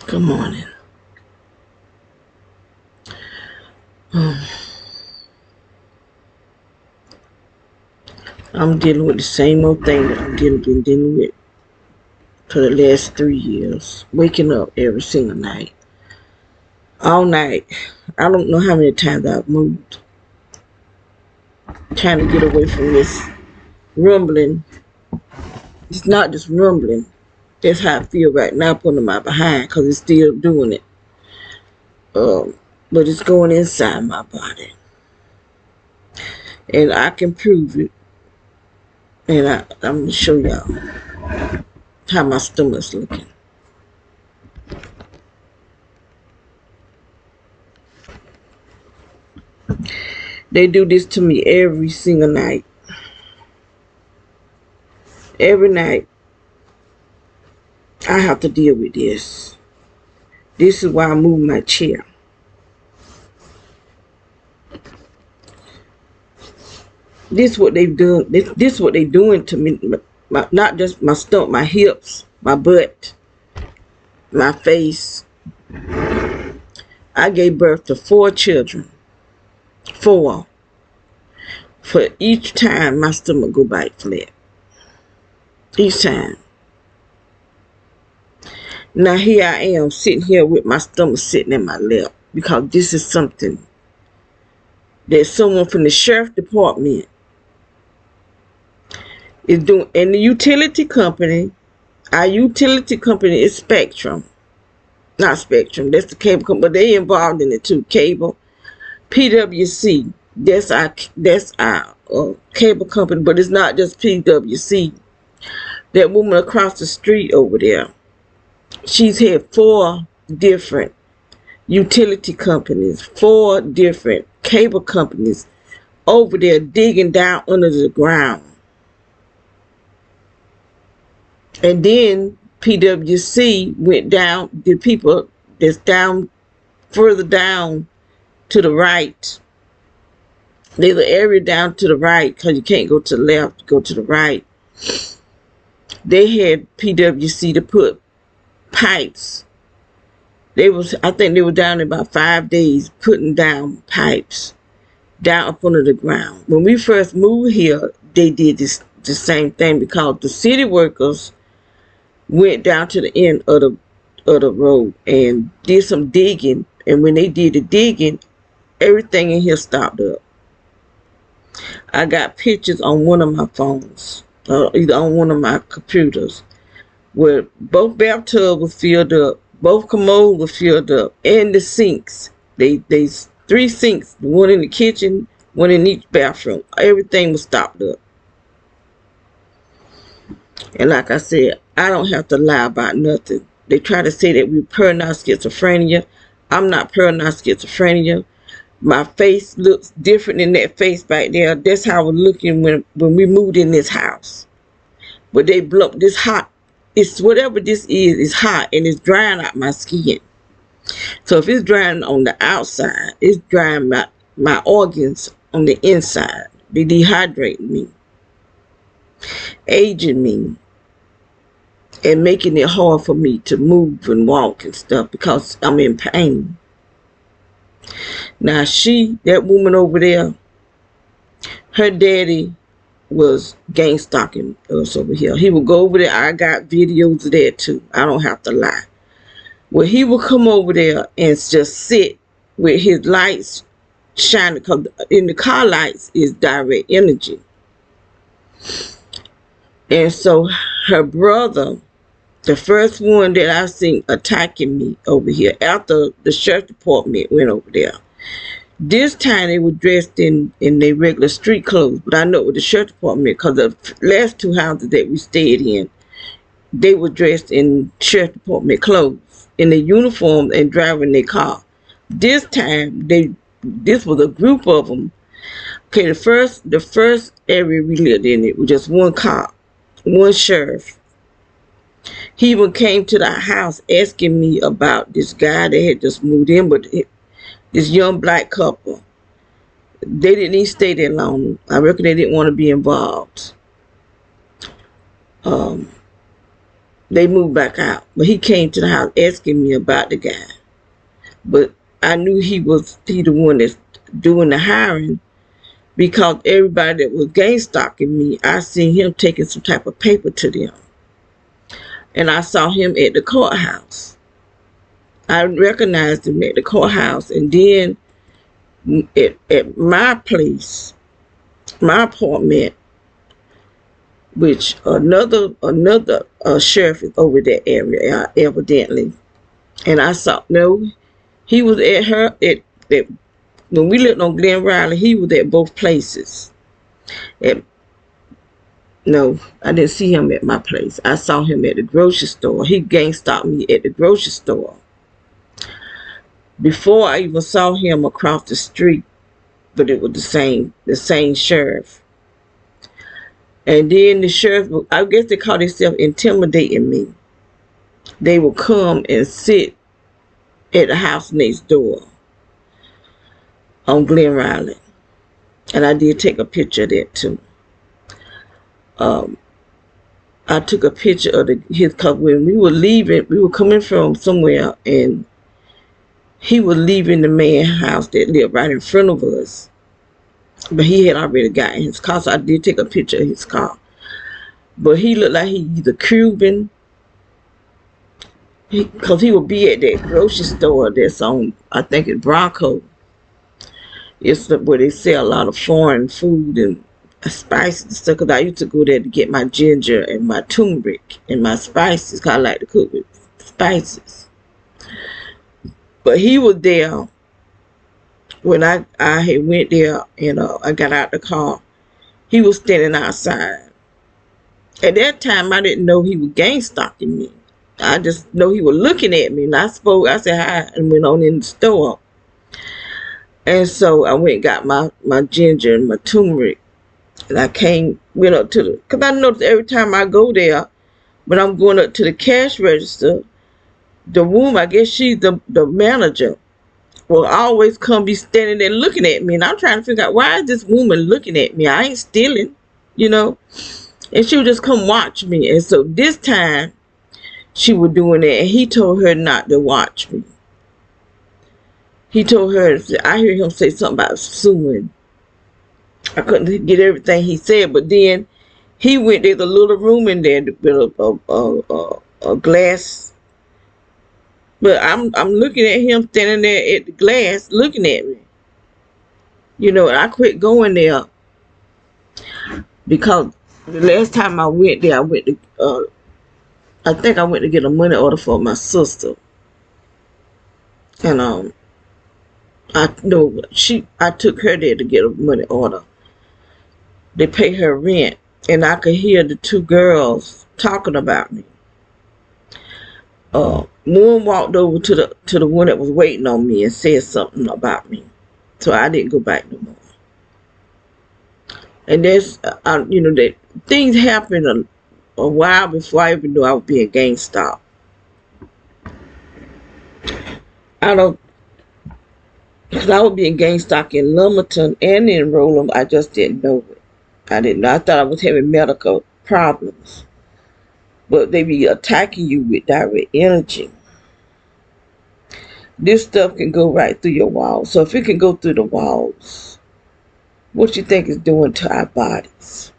Good morning. Um, I'm dealing with the same old thing that been dealing with for the last 3 years. Waking up every single night. All night. I don't know how many times I've moved. Trying to get away from this rumbling. It's not just rumbling. That's how I feel right now, putting my behind, because it's still doing it. But it's going inside my body. And I can prove it. And I'm going to show y'all how my stomach's looking. They do this to me every single night. Every night, I have to deal with this. This is why I move my chair. This what they've done. This what they doing to me. Not just my stomach, my hips, my butt, my face. I gave birth to 4 children. 4. For each time my stomach go back flat. Each time. Now here I am sitting here with my stomach sitting in my lap, because this is something that someone from the sheriff department is doing. And the utility company, our utility company is Spectrum. Not Spectrum, that's the cable company, but they involved in it too. Cable, PWC, that's our cable company, but it's not just PWC. That woman across the street over there, she's had 4 different utility companies, 4 different cable companies over there digging down under the ground. And then PWC went down, the people that's down, further down to the right. There's an area down to the right, because you can't go to the left, go to the right. They had PWC to put pipes. I think they were down in about 5 days putting down pipes down up under the ground. When we first moved here, they did the same thing, because the city workers went down to the end of the road and did some digging. And when they did the digging, everything in here stopped up. I got pictures on one of my phones, either on one of my computers, where both bathtubs were filled up, both commodes were filled up, and the sinks. They 3 sinks, one in the kitchen, one in each bathroom. Everything was stopped up. And like I said, I don't have to lie about nothing. They try to say that we're paranoid schizophrenia. I'm not paranoid schizophrenia. My face looks different than that face back there. That's how I was looking when we moved in this house. But they blow this hot. It's whatever this is hot, and it's drying out my skin. So if it's drying on the outside, it's drying my organs on the inside. They dehydrate me, aging me, and making it hard for me to move and walk and stuff, because I'm in pain. Now that woman over there, her daddy was gang stalking us over here. He would go over there. I got videos of that too. I don't have to lie. Well, he would come over there and just sit with his lights shining, because in the car lights is direct energy. And so her brother, the first one that I seen attacking me over here, after the sheriff department went over there. This time they were dressed in their regular street clothes, but I know it was the sheriff department, because the last 2 houses that we stayed in, they were dressed in sheriff department clothes, in their uniform, and driving their car. This time this was a group of them. Okay, the first area we lived in, it was just one cop, one sheriff. He even came to the house asking me about this guy that had just moved in, but this young black couple. They didn't even stay there long. I reckon they didn't want to be involved. They moved back out. But he came to the house asking me about the guy. But I knew he the one that's doing the hiring, because everybody that was gang stalking me, I seen him taking some type of paper to them. And I saw him at the courthouse. I recognized him at the courthouse. And then at my place, my apartment, which another sheriff is over that area, evidently. And I saw, no, he was at when we lived on Glen Riley, he was at both places. No, I didn't see him at my place. I saw him at the grocery store. He gang stalked me at the grocery store. Before I even saw him across the street, but it was the same sheriff. And then the sheriff, I guess they call themselves intimidating me. They would come and sit at the house next door on Glen Riley. And I did take a picture of that too. I took a picture of his car when we were leaving. We were coming from somewhere, and he was leaving the man's house that lived right in front of us. But he had already gotten his car, so I did take a picture of his car. But he looked like he either Cuban, because he would be at that grocery store that's on, I think it's Bronco. It's where they sell a lot of foreign food and spices and stuff, because I used to go there to get my ginger and my turmeric and my spices, because I like to cook with spices. But he was there when I had went there, and I got out the car. He was standing outside. At that time, I didn't know he was gang stalking me. I just know he was looking at me, and I said hi, and went on in the store. And so I went and got my ginger and my turmeric. And I went up to because I noticed every time I go there, when I'm going up to the cash register, the woman, I guess she's the manager, will always be standing there looking at me. And I'm trying to figure out, why is this woman looking at me? I ain't stealing, And she would just come watch me. And so this time, she was doing that, and he told her not to watch me. He told her, I heard him say something about suing. I couldn't get everything he said, but then he went, there's a little room in there with a glass. But I'm looking at him standing there at the glass looking at me. And I quit going there because the last time I went there, I think I went to get a money order for my sister. And I took her there to get a money order. They pay her rent, and I could hear the two girls talking about me. One walked over to the one that was waiting on me and said something about me, so I didn't go back no more. And there's, that things happened a while before I even knew I was being gang stalked. Because I was being gang stalked in Lumberton and in Roland, I just didn't know it. I didn't know. I thought I was having medical problems. But they be attacking you with direct energy. This stuff can go right through your walls. So if it can go through the walls, what you think it's doing to our bodies?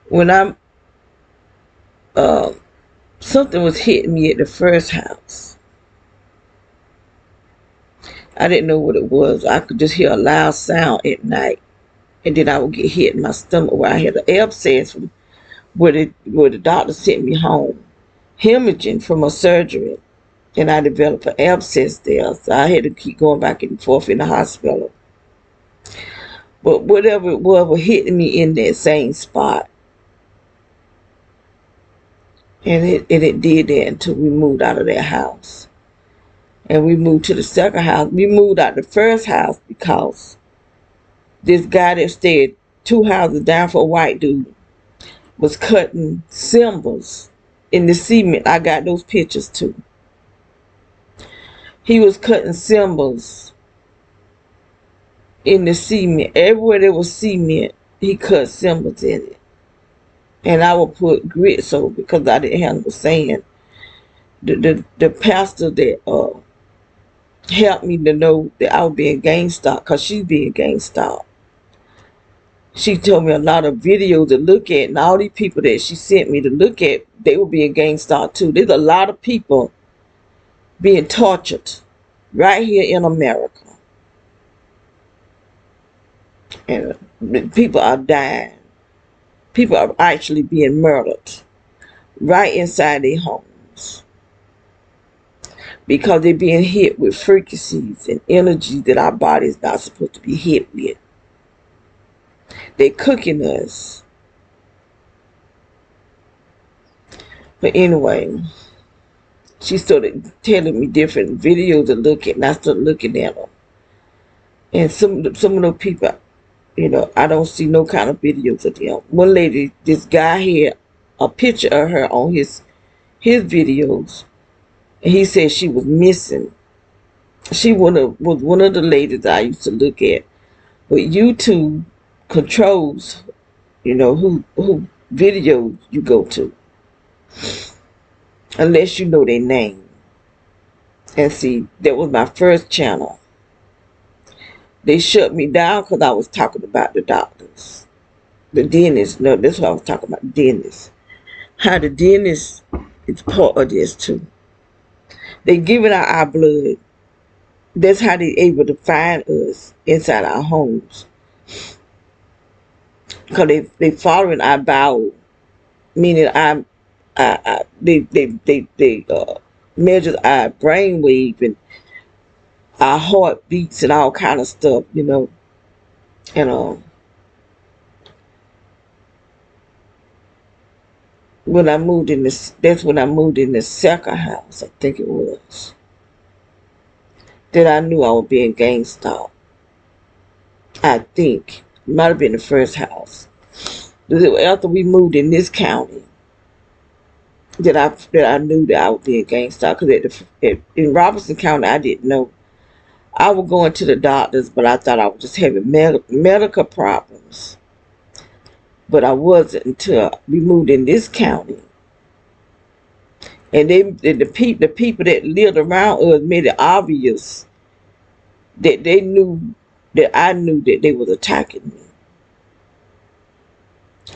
When something was hitting me at the first house. I didn't know what it was. I could just hear a loud sound at night. And then I would get hit in my stomach where I had an abscess from where the doctor sent me home, hemorrhaging from a surgery. And I developed an abscess there. So I had to keep going back and forth in the hospital. But whatever it was hitting me in that same spot. And it did that until we moved out of that house. And we moved to the second house. We moved out the first house because this guy that stayed 2 houses down for a white dude was cutting symbols in the cement. I got those pictures too. He was cutting symbols in the cement. Everywhere there was cement, he cut symbols in it. And I would put grits over because I didn't have no saying. The pastor that helped me to know that I was being gang stalked, because she's being gang stalked. She told me a lot of videos to look at, and all these people that she sent me to look at, they were being gang stalked too. There's a lot of people being tortured right here in America. And people are dying. People are actually being murdered right inside their homes because they're being hit with frequencies and energies that our body is not supposed to be hit with. They're cooking us. But anyway, she started telling me different videos to look at, and I started looking at them. And some of the people, you know, I don't see no kind of videos of them. One lady, this guy had a picture of her on his videos, and he said she was missing. She was one of the ladies I used to look at. But YouTube controls, you know, who videos you go to, unless you know their name. And see, that was my first channel. They shut me down because I was talking about the doctors, the dentist. No, that's what I was talking about, the dentist. How the dentist is part of this too. They giving out our blood. That's how they able to find us inside our homes. Because they following our bowel, meaning they measure our brain wave and our heartbeats and all kind of stuff, you know. And when I moved in this, that's when I moved in the second house, I think it was, that I knew I was being gang stalked. I think it might have been the first house. After we moved in this county, that I knew that I was being gang stalked. Because in Robertson County, I didn't know. I was going to the doctors, but I thought I was just having medical problems. But I wasn't until we moved in this county. And the people that lived around us made it obvious that they knew that I knew that they was attacking me.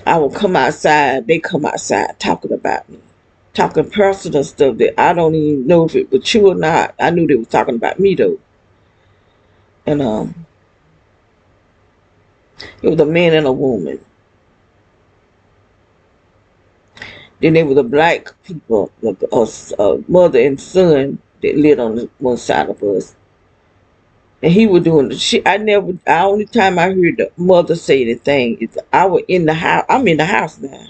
I would come outside, they come outside talking about me. Talking personal stuff that I don't even know if it was true or not. I knew they was talking about me though. And it was a man and a woman. Then there was a black people, a mother and son that lived on one side of us. And he was doing the shit. The only time I heard the mother say anything is I was in the house. I'm in the house now.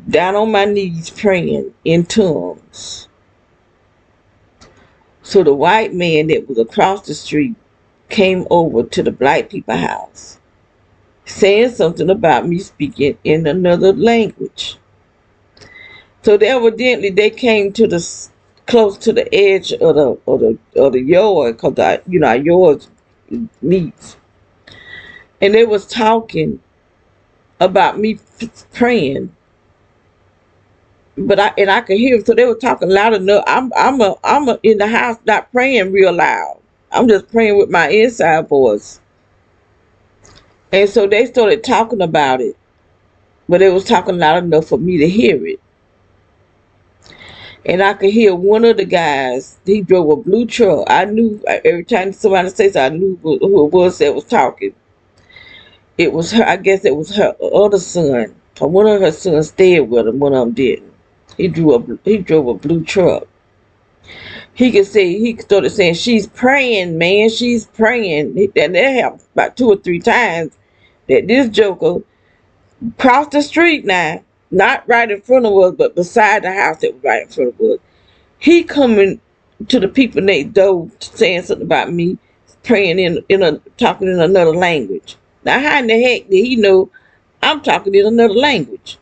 Down on my knees praying in tongues. So the white man that was across the street came over to the black people's house, saying something about me speaking in another language. So evidently they came to close to the edge of the yard, because our yards meets, and they was talking about me praying. But I could hear them, so they were talking loud enough. I'm in the house, not praying real loud. I'm just praying with my inside voice. And so they started talking about it, but they was talking loud enough for me to hear it. And I could hear one of the guys, he drove a blue truck. I knew every time somebody says, I knew who it was that was talking. It was her, I guess it was her other son. Or one of her sons stayed with him, one of them didn't. He drove a blue truck. He started saying, she's praying, man, she's praying. And that happened about 2 or 3 times that this joker crossed the street now, not right in front of us, but beside the house that was right in front of us. He coming to the people next door saying something about me, praying talking in another language. Now how in the heck did he know I'm talking in another language?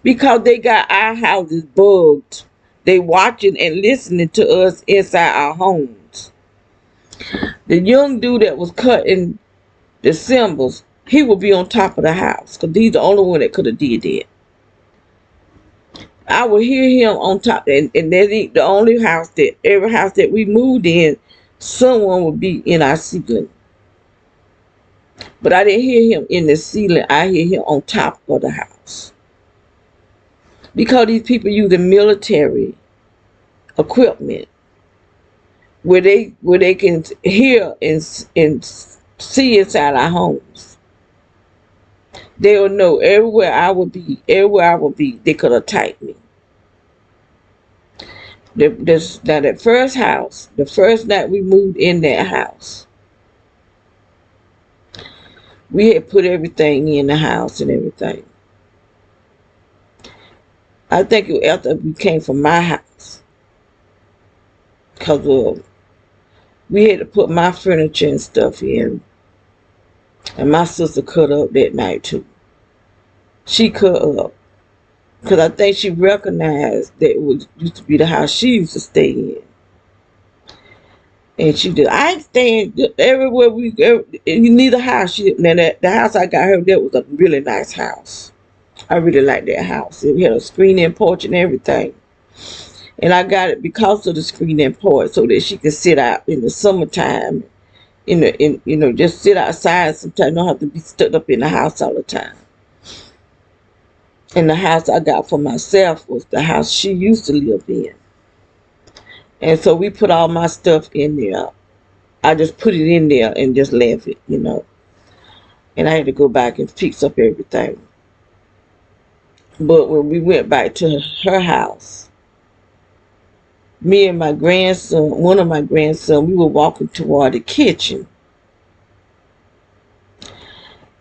Because they got our houses bugged. They watching and listening to us inside our homes. The young dude that was cutting the symbols, he would be on top of the house because he's the only one that could have did that. I would hear him on top, and that ain't the only house that every house that we moved in, someone would be in our ceiling. But I didn't hear him in the ceiling. I hear him on top of the house because these people using military equipment where they can hear and see inside our homes. They'll know everywhere I would be, they could attack me. Now that first house, the first night we moved in that house, we had put everything in the house and everything. I think it was after we came from my house, because we had to put my furniture and stuff in, and my sister cut up that night too. She cut up because I think she recognized that it used to be the house she used to stay in. And she did. I ain't staying everywhere we go. You need a house. The house I got her, that was a really nice house. I really liked that house. It had a screen-in porch and everything. And I got it because of the screen-in porch, so that she could sit out in the summertime, just sit outside sometimes. Don't have to be stuck up in the house all the time. And the house I got for myself was the house she used to live in. And so we put all my stuff in there. I just put it in there and just left it, And I had to go back and fix up everything. But when we went back to her house, me and my grandson, one of my grandsons, we were walking toward the kitchen.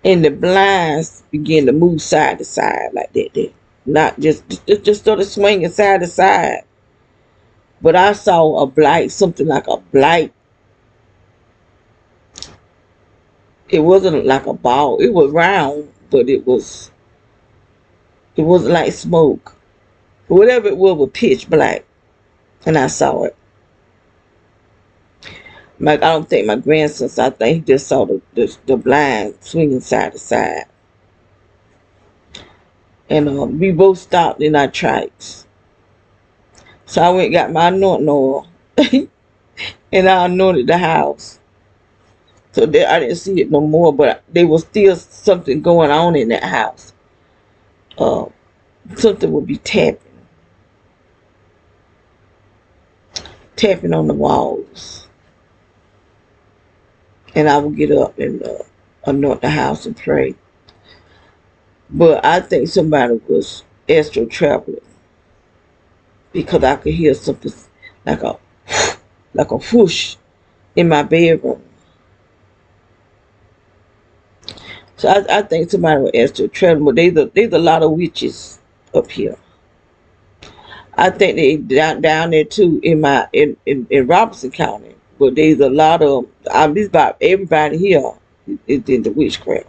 And the blinds began to move side to side like that. Not just started swinging side to side. But I saw something like a blight. It wasn't like a ball. It was round, but it wasn't like smoke. Whatever it was pitch black. And I saw it. I don't think my grandson, I think he just saw the blind swinging side to side. And we both stopped in our tracks. So I went and got my anointing oil. And I anointed the house. So that I didn't see it no more, but there was still something going on in that house. Something would be tapping on the walls. And I would get up and anoint the house and pray. But I think somebody was astral traveling, because I could hear something like a whoosh in my bedroom. So I think somebody was astral traveling, but there's a lot of witches up here. I think they down there too in Robertson County, but there's a lot of just about everybody here is into witchcraft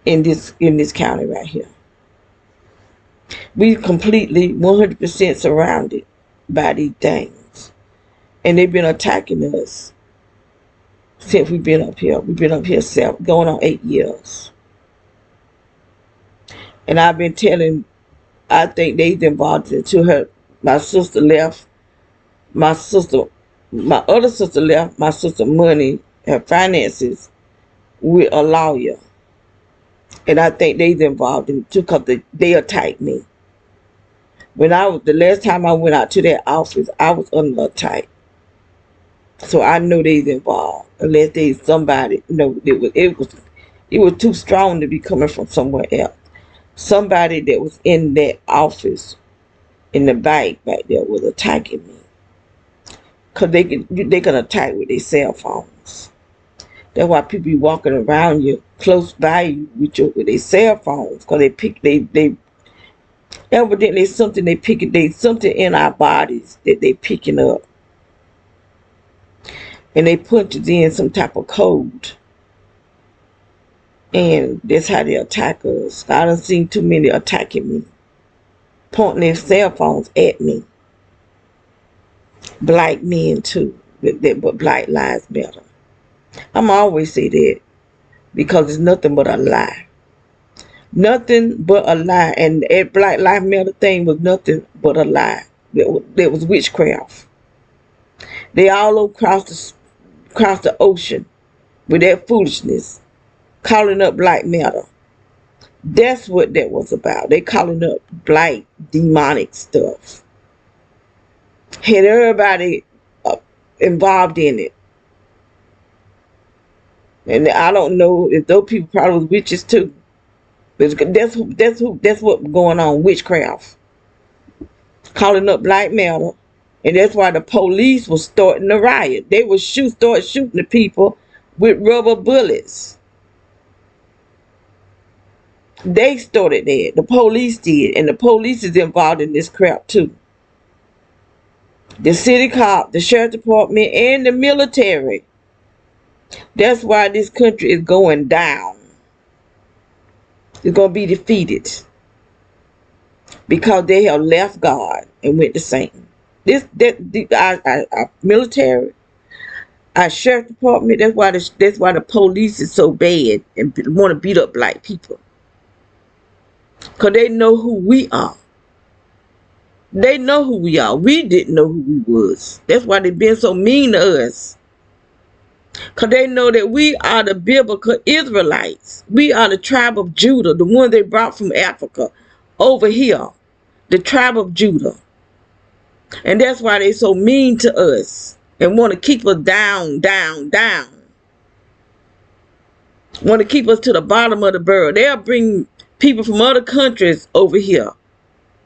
in this county right here. We completely 100% surrounded by these things, and they've been attacking us since we've been up here. We've been up here going on 8 years, and I've been telling. I think they've involved into her. My sister left. My other sister left my sister money, her finances, with a lawyer. And I think they's involved in it too, because they attacked me. The last time I went out to that office, I was under attack. So I know they's involved. Unless there's somebody, it was too strong to be coming from somewhere else. Somebody that was in that office in the bank back there was attacking me. Because they can attack with their cell phones. That's why people be walking around you, close by you with their cell phones. Because they evidently something in our bodies that they picking up. And they punch in some type of code. And that's how they attack us. I done seen too many attacking me, pointing their cell phones at me. Black men too, but Black Lives Matter. I'm always say that because it's nothing but a lie. Nothing but a lie. And that Black Lives Matter thing was nothing but a lie. That was witchcraft. They all across the ocean with that foolishness, calling up Black Matter. That's what that was about. They calling up black demonic stuff. Had everybody involved in it. And I don't know if those people probably was witches too. But that's what going on, witchcraft. Calling up Black Matter. And that's why the police was starting the riot. They would start shooting the people with rubber bullets. They started that. The police did. And the police is involved in this crap too. The city cop, the sheriff department, and the military. That's why this country is going down. It's going to be defeated. Because they have left God and went to Satan. Our military, our sheriff department, that's why the police is so bad and want to beat up black people. Because they know who we are. They know who we are. We didn't know who we was. That's why they been so mean to us. Because they know that we are the biblical Israelites. We are the tribe of Judah, the one they brought from Africa over here. The tribe of Judah. And that's why they so mean to us and want to keep us down, down, down. Want to keep us to the bottom of the barrel. They'll bring people from other countries over here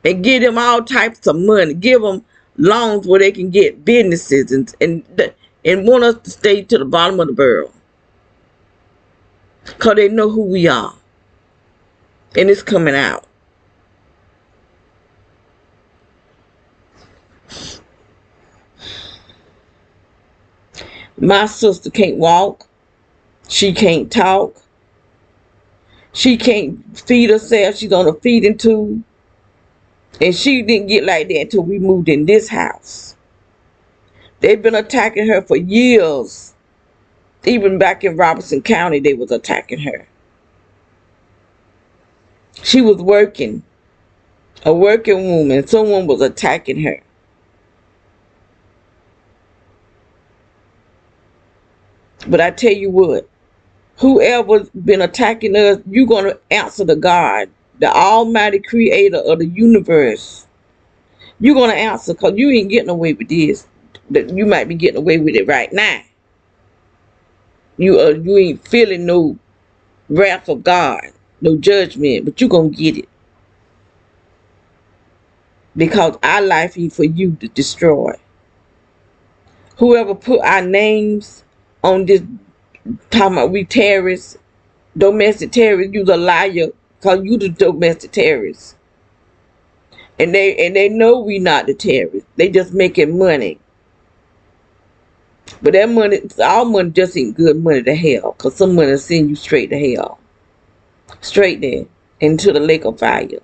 and give them all types of money. Give them loans where they can get businesses and want us to stay to the bottom of the barrel. Because they know who we are. And it's coming out. My sister can't walk. She can't talk. She can't feed herself. She's on a feeding tube. And she didn't get like that until we moved in this house. They've been attacking her for years. Even back in Robertson County, they was attacking her. She was working. A working woman. Someone was attacking her. But I tell you what, whoever's been attacking us, you're going to answer to God, the almighty creator of the universe. You're going to answer because you ain't getting away with this. You might be getting away with it right now. You ain't feeling no wrath of God, no judgment, but you're going to get it. Because our life ain't for you to destroy. Whoever put our names on this, talking about we terrorists, domestic terrorists, you's a liar, because you the domestic terrorists. And they know we not the terrorists. They just making money. But that money, all money just ain't good money to hell, because some money will send you straight to hell. Straight there, into the lake of fire.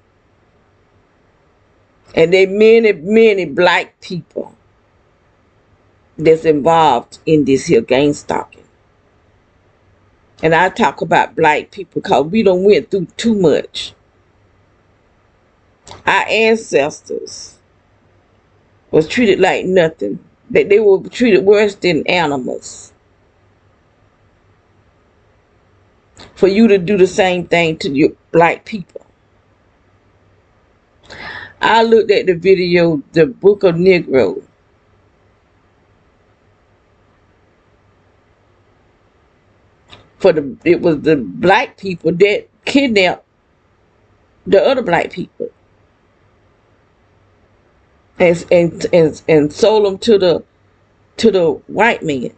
And there many, many black people that's involved in this here gang stalking. And I talk about black people because we done went through too much. Our ancestors was treated like nothing. They were treated worse than animals. For you to do the same thing to your black people. I looked at the video, the Book of Negro. It was the black people that kidnapped the other black people and sold them to the white men.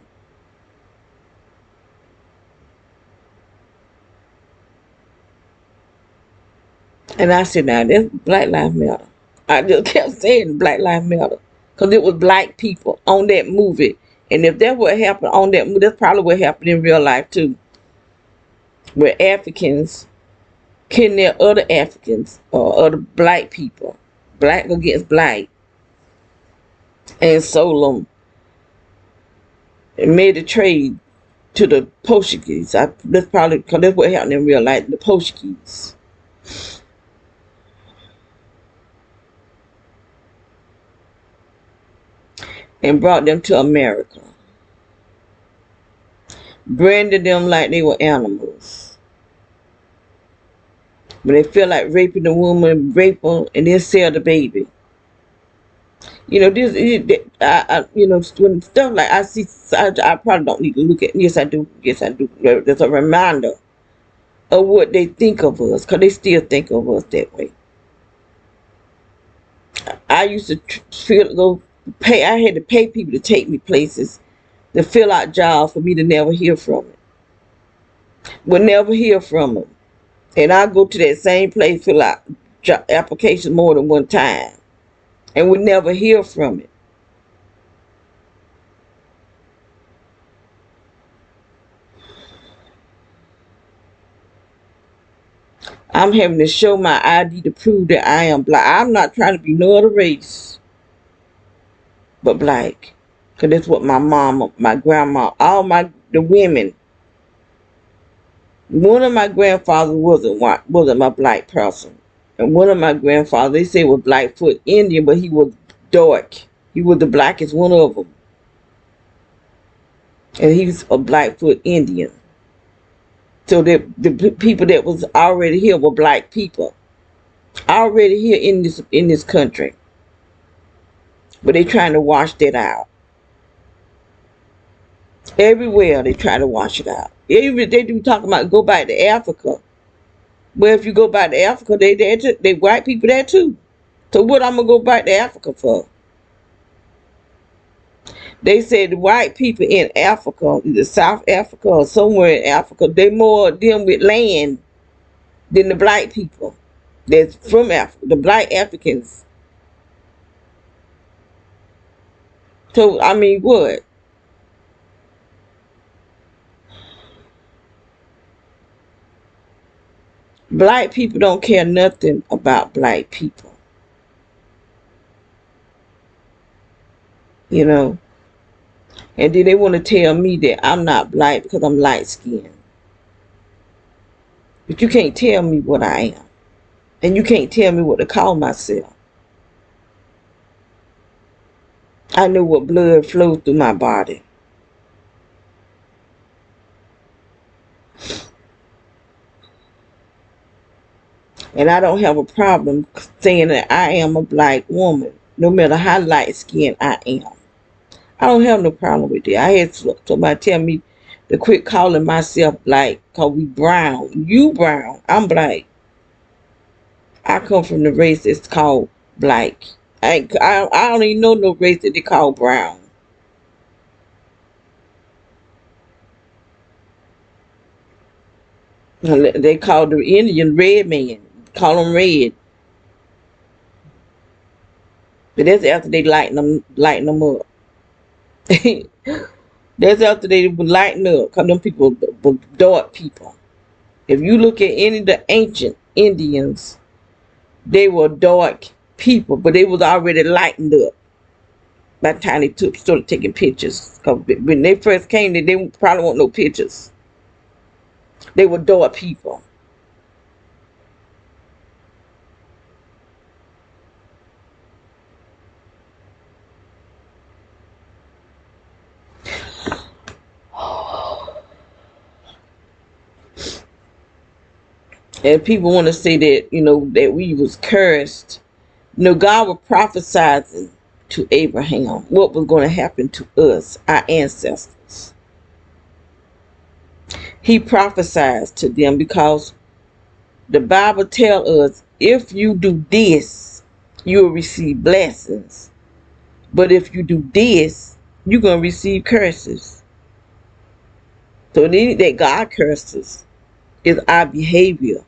And I said, now that's Black Lives Matter. I just kept saying Black Lives Matter because it was black people on that movie. And if that's what happened on that movie, that's probably what happened in real life too. Where Africans kidnap other Africans or other black people, black against black, and sold them and made a trade to the Portuguese. That's probably because that's what happened in real life. The Portuguese. And brought them to America. Branded them like they were animals. But they feel like raping the woman, rape her, and then sell the baby. You know, you know, when stuff like I see, I probably don't need to look at. Yes, I do. Yes, I do. There's a reminder of what they think of us, because they still think of us that way. I used to pay. I had to pay people to take me places to fill out jobs for me to never hear from it. Would never hear from them, and I go to that same place, fill out applications more than one time, and would never hear from it. I'm having to show my ID to prove that I am black. I'm not trying to be no other race but black. Because that's what my mama, my grandma, the women. One of my grandfathers wasn't my black person. And one of my grandfathers, they say was Blackfoot Indian, but he was dark. He was the blackest one of them. And he was a Blackfoot Indian. So the people that was already here were black people. Already here in this country. But they trying to wash that out. Everywhere they try to wash it out. Even they do talk about go back to Africa. Well, if you go back to Africa, they white people there too. So what I'm gonna go back to Africa for? They said the white people in Africa, either South Africa or somewhere in Africa, they more dealing with land than the black people that's from Africa, the black Africans. So I mean, what? Black people don't care nothing about black people. You know? And then they want to tell me that I'm not black because I'm light skinned. But you can't tell me what I am. And you can't tell me what to call myself. I know what blood flows through my body. And I don't have a problem saying that I am a black woman, no matter how light skinned I am. I don't have no problem with that. I had somebody tell me to quit calling myself black because we brown. You brown. I'm black. I come from the race that's called black. I don't even know no race that they call brown. They call the Indian red man. Call them red. But that's after they lighten them up. That's after they lighten up. Because them people were dark people. If you look at any of the ancient Indians, they were dark people, but they was already lightened up by the time they started taking pictures. Because when they first came, they probably want no pictures. They were dark people. And people want to say that, you know, that we was cursed. You know, God was prophesying to Abraham what was going to happen to us, our ancestors. He prophesied to them because the Bible tells us if you do this, you'll receive blessings. But if you do this, you're going to receive curses. So it ain't that God curses. It's our behavior.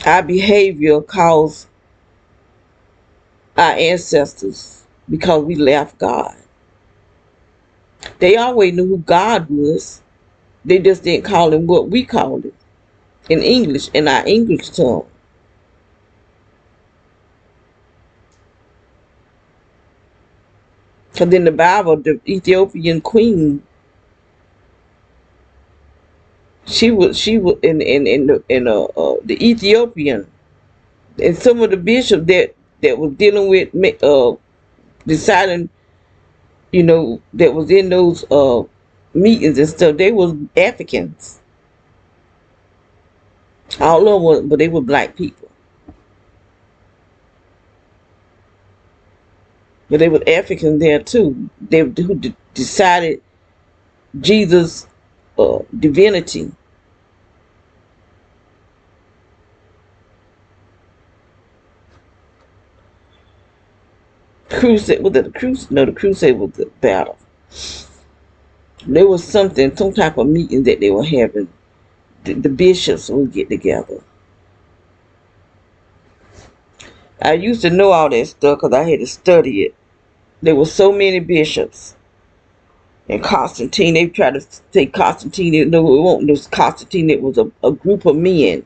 Our behavior caused our ancestors because we left God. They always knew who God was. They just didn't call him what we called him in English, in our English tongue. Because in the Bible, the Ethiopian queen, she was the Ethiopian, and some of the bishops that was dealing with deciding, that was in those meetings and stuff. They was Africans. All of them, but they were black people. But they were Africans there too. They who decided Jesus' divinity. Crusade was it the crusade? No, the crusade was the battle. There was something, some type of meeting that they were having. The bishops would get together. I used to know all that stuff because I had to study it. There were so many bishops. And Constantine, they tried to say Constantine. No, it wasn't just Constantine. It was a group of men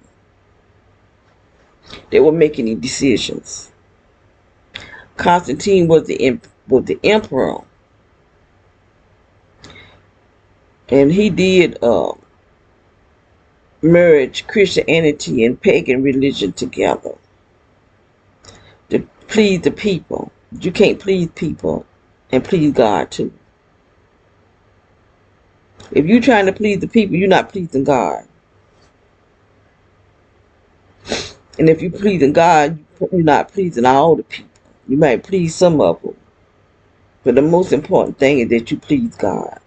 that were making the decisions. Constantine was the emperor, and he did merge Christianity and pagan religion together to please the people. You can't please people and please God too. If you're trying to please the people, you're not pleasing God. And if you're pleasing God, you're not pleasing all the people. You might please some of them. But the most important thing is that you please God.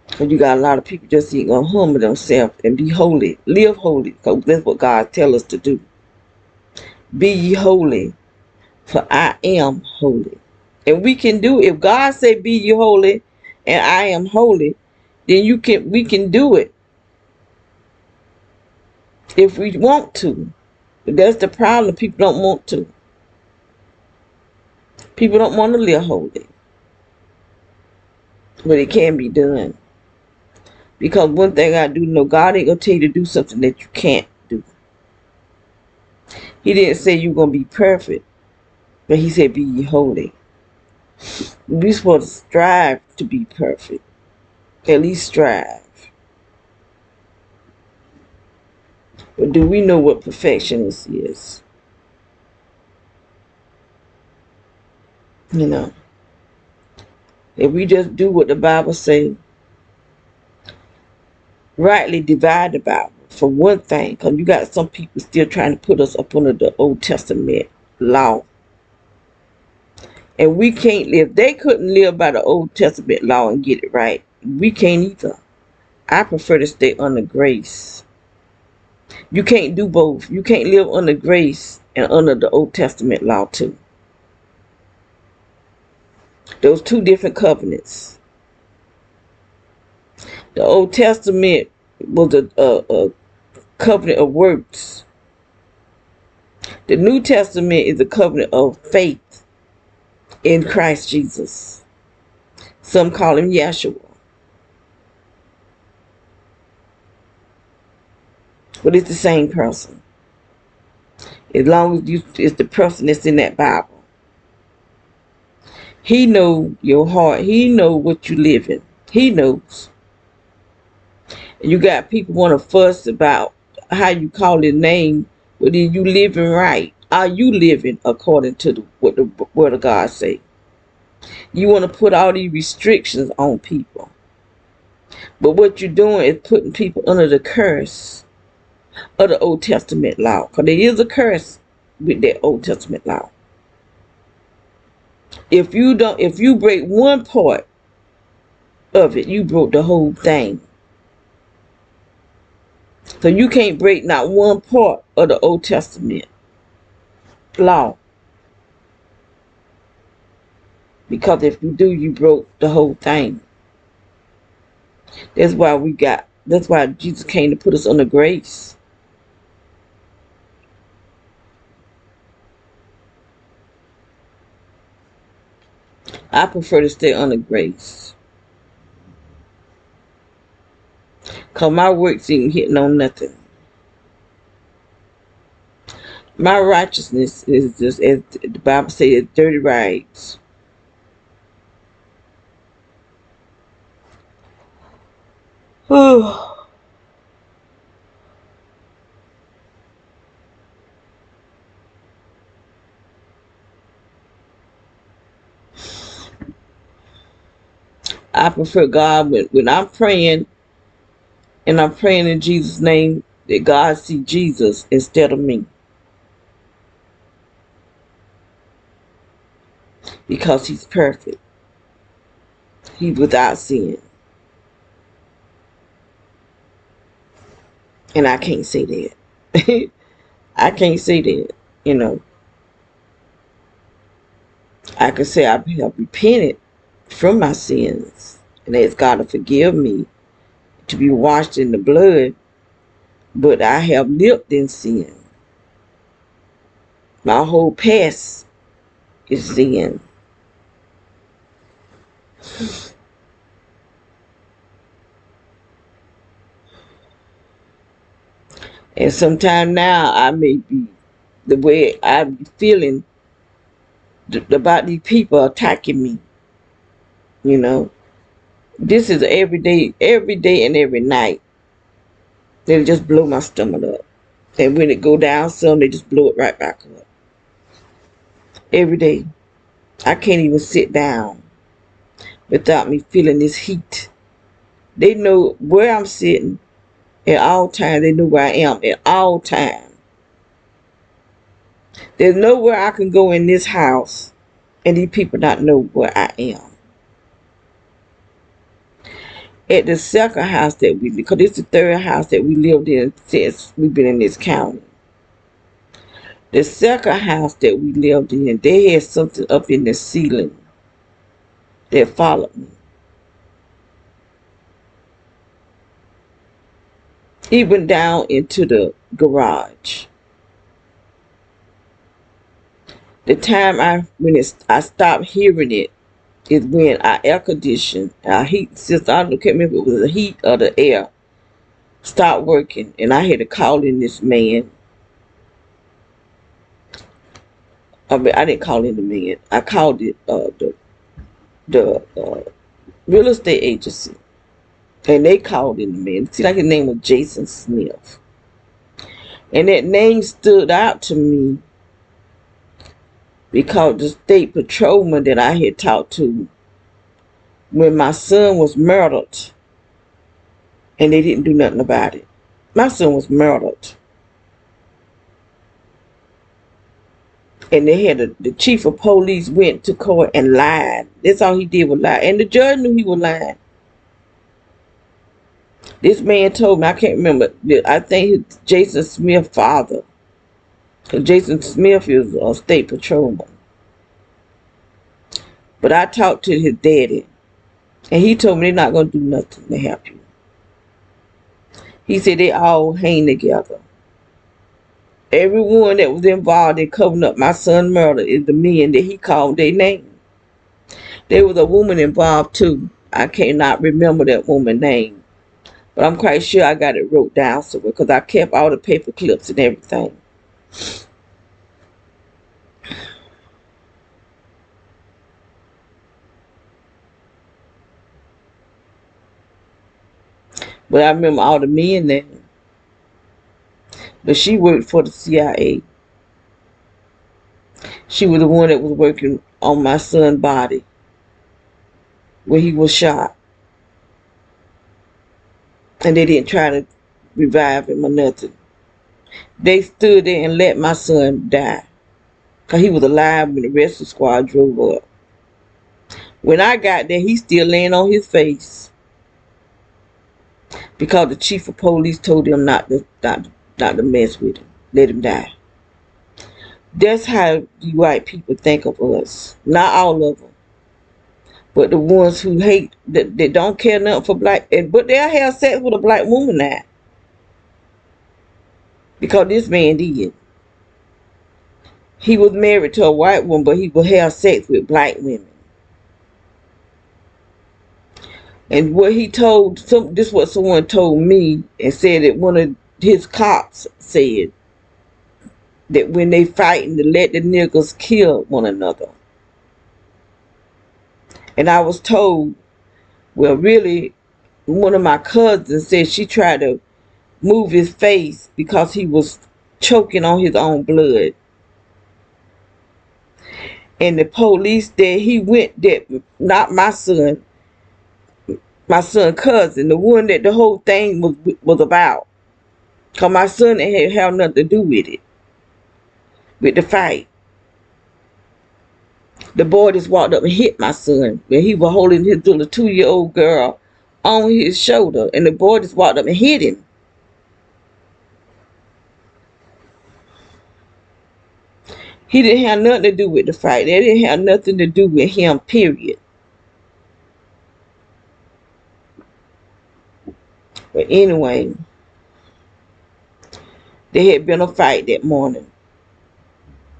Because you got a lot of people just ain't going to humble themselves and be holy. Live holy. Because that's what God tells us to do. Be ye holy, for I am holy. And we can do it. If God say be ye holy and I am holy, then we can do it. If we want to. But that's the problem. People don't want to. People don't want to live holy. But it can be done. Because one thing I do know, God ain't going to tell you to do something that you can't do. He didn't say you're going to be perfect. But he said be ye holy. We're supposed to strive to be perfect. At least strive. But do we know what perfectionist is? If we just do what the Bible says, rightly divide the Bible, for one thing, because you got some people still trying to put us up under the Old Testament law. And we can't live. They couldn't live by the Old Testament law and get it right. We can't either. I prefer to stay under grace. You can't do both. You can't live under grace and under the Old Testament law too. Those two different covenants. The Old Testament was a covenant of works. The New Testament is a covenant of faith in Christ Jesus. Some call him Yeshua. But it's the same person. As long as it's the person that's in that Bible. He knows your heart. He knows what you live in. He knows. And you got people want to fuss about how you call his name, but are you living right? Are you living according to what the Word of God say? You want to put all these restrictions on people. But what you're doing is putting people under the curse of the Old Testament law. Because there is a curse with that Old Testament law. If you break one part of it, you broke the whole thing. So you can't break not one part of the Old Testament law. Because if you do, you broke the whole thing. That's why Jesus came to put us under grace. I prefer to stay under grace. Because my works ain't hitting on nothing. My righteousness is just, as the Bible says, dirty rags. I prefer God when I'm praying, and I'm praying in Jesus' name, that God see Jesus instead of me, because he's perfect. He's without sin. And I can't say that. I can't say that. You know, I can say I have repented from my sins and ask God to forgive me, to be washed in the blood, but I have lived in sin. My whole past is sin. And sometime now I may be, the way I be feeling about these people attacking me, you know. This is every day and every night. They just blow my stomach up. And when it go down some, they just blow it right back up. Every day. I can't even sit down without me feeling this heat. They know where I'm sitting at all times. They know where I am at all times. There's nowhere I can go in this house and these people not know where I am. At the second house that we, because it's the third house that we lived in since we've been in this county. The second house that we lived in, they had something up in the ceiling that followed me. Even down into the garage. The time I stopped hearing it is when our air condition, our heat system, I can't remember if it was the heat or the air, stopped working, and I had to call in this man. I mean, I didn't call in the man. I called it the real estate agency, and they called in the man. See, like his name was Jason Smith, and that name stood out to me because the state patrolman that I had talked to when my son was murdered, and they didn't do nothing about it. My son was murdered. And they had the chief of police went to court and lied. That's all he did was lie. And the judge knew he was lying. This man told me, I can't remember, I think it's Jason Smith's father. Because Jason Smith is a state patrolman. But I talked to his daddy. And he told me they're not going to do nothing to help you. He said they all hang together. Everyone that was involved in covering up my son's murder is the men that he called their name. There was a woman involved too. I cannot remember that woman's name. But I'm quite sure I got it wrote down somewhere because I kept all the paper clips and everything. But I remember all the men there. But she worked for the CIA. She was the one that was working on my son's body where he was shot. And they didn't try to revive him or nothing. They stood there and let my son die. Because he was alive when the rescue squad drove up. When I got there, he's still laying on his face. Because the chief of police told him not to mess with him. Let him die. That's how you white people think of us. Not all of them. But the ones who hate, that don't care nothing for black, but they'll have sex with a black woman now. Because this man did. He was married to a white woman, but he would have sex with black women. And what he told, this is what someone told me, and said that one of his cops said that when they fighting to let the niggas kill one another. And I was told, well, really, one of my cousins said she tried to move his face because he was choking on his own blood. And the police there, he went that, not my son cousin, the one that the whole thing was about. Cause my son had have nothing to do with it, with the fight. The boy just walked up and hit my son when he was holding his little 2-year-old girl on his shoulder, and the boy just walked up and hit him. He didn't have nothing to do with the fight. They didn't have nothing to do with him, period. But anyway, there had been a fight that morning